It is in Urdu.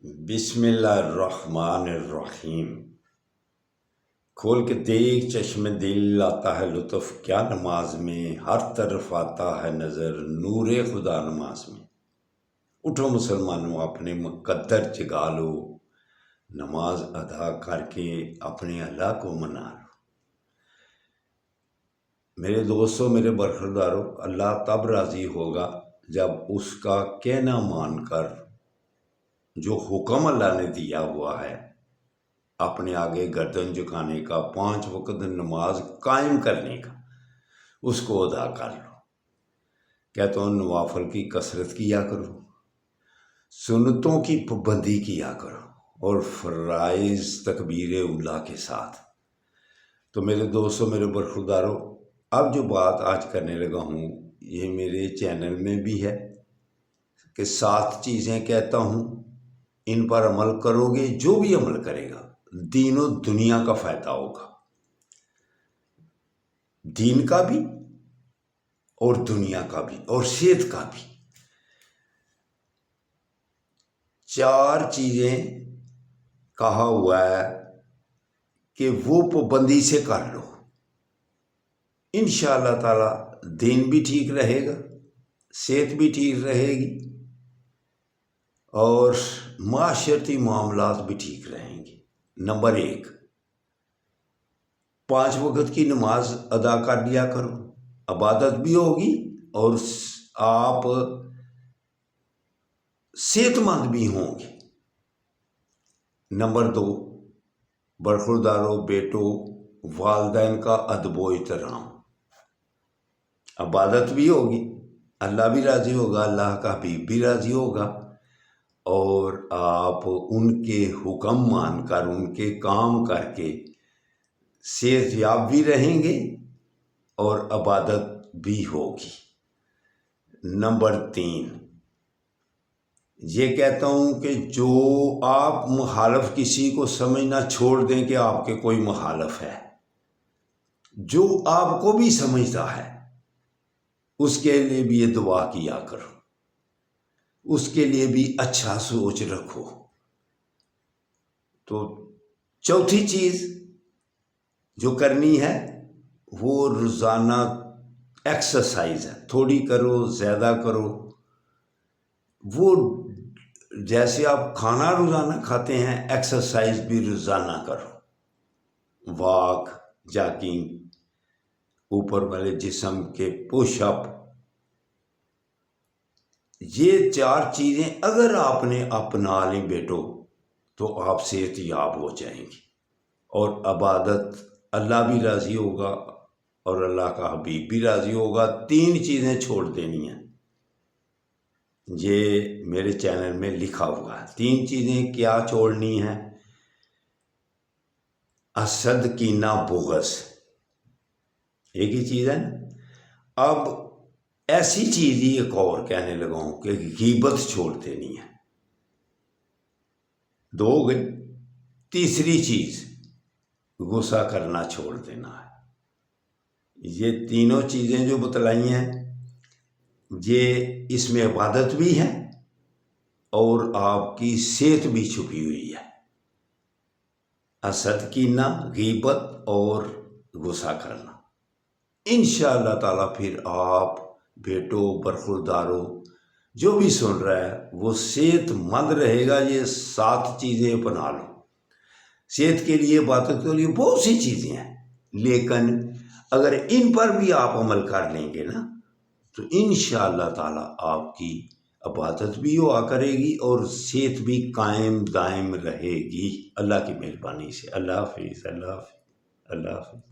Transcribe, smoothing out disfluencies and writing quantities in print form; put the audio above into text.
بسم اللہ الرحمن الرحیم۔ کھول کے دیکھ چشم دل، آتا ہے لطف کیا نماز میں، ہر طرف آتا ہے نظر نور خدا نماز میں۔ اٹھو مسلمانوں، اپنے مقدر جگا لو، نماز ادا کر کے اپنے اللہ کو منا لو۔ میرے دوستوں، میرے برخورداروں، اللہ تب راضی ہوگا جب اس کا کہنا مان کر جو حکم اللہ نے دیا ہوا ہے اپنے آگے گردن جھکانے کا، 5 وقت نماز قائم کرنے کا، اس کو ادا کر لو۔ کہتا ہوں نوافل کی کثرت کیا کرو، سنتوں کی پابندی کیا کرو، اور فرائض تکبیر اولیٰ کے ساتھ۔ تو میرے دوستوں، میرے برخورداروں، اب جو بات آج کرنے لگا ہوں یہ میرے چینل میں بھی ہے کہ 7 چیزیں کہتا ہوں، ان پر عمل کرو گے، جو بھی عمل کرے گا دین و دنیا کا فائدہ ہوگا، دین کا بھی اور دنیا کا بھی اور صحت کا بھی۔ 4 چیزیں کہا ہوا ہے کہ وہ پابندی سے کر لو، انشاءاللہ تعالی دین بھی ٹھیک رہے گا، صحت بھی ٹھیک رہے گی، اور معاشرتی معاملات بھی ٹھیک رہیں گے۔ نمبر 1، 5 وقت کی نماز ادا کر لیا کرو، عبادت بھی ہوگی اور آپ صحت مند بھی ہوں گے۔ نمبر 2، برخورداروں، بیٹوں، والدین کا ادب و احترام، عبادت بھی ہوگی، اللہ بھی راضی ہوگا، اللہ کا حبیب بھی راضی ہوگا، اور آپ ان کے حکم مان کر ان کے کام کر کے صحت یاب بھی رہیں گے اور عبادت بھی ہوگی۔ نمبر 3، یہ کہتا ہوں کہ جو آپ مخالف کسی کو سمجھنا چھوڑ دیں کہ آپ کے کوئی مخالف ہے، جو آپ کو بھی سمجھتا ہے اس کے لیے بھی یہ دعا کیا کرو، اس کے لیے بھی اچھا سوچ رکھو۔ تو 4تھی چیز جو کرنی ہے وہ روزانہ ایکسرسائز ہے، تھوڑی کرو زیادہ کرو، وہ جیسے آپ کھانا روزانہ کھاتے ہیں ایکسرسائز بھی روزانہ کرو، واک، جاگنگ، اوپر والے جسم کے پش اپ۔ یہ 4 چیزیں اگر آپ نے اپنا لیں بیٹو تو آپ صحت یاب ہو جائیں گی، اور عبادت اللہ بھی راضی ہوگا اور اللہ کا حبیب بھی راضی ہوگا۔ 3 چیزیں چھوڑ دینی ہیں، یہ میرے چینل میں لکھا ہوا ہے۔ 3 چیزیں کیا چھوڑنی ہیں؟ حسد، کینہ، بغض، ایک ہی چیز ہے نا۔ اب ایسی چیز ہی ایک اور کہنے لگا ہوں کہ غیبت چھوڑ دینی ہے، 2 ہو گئی۔ تیسری چیز غصہ کرنا چھوڑ دینا ہے۔ یہ تینوں چیزیں جو بتلائی ہیں یہ اس میں عبادت بھی ہے اور آپ کی صحت بھی چھپی ہوئی ہے۔ حسد، کینہ، غیبت اور غصہ کرنا، انشاءاللہ تعالیٰ پھر آپ بیٹو، برخورداروں، جو بھی سن رہا ہے وہ صحت مند رہے گا۔ یہ 7 چیزیں اپنا لو۔ صحت کے لیے، عبادت کے لیے بہت سی چیزیں ہیں، لیکن اگر ان پر بھی آپ عمل کر لیں گے نا تو انشاءاللہ تعالیٰ آپ کی عبادت بھی ہوا کرے گی اور صحت بھی قائم دائم رہے گی، اللہ کی مہربانی سے۔ اللہ حافظ، اللہ حافظ، اللہ حافظ۔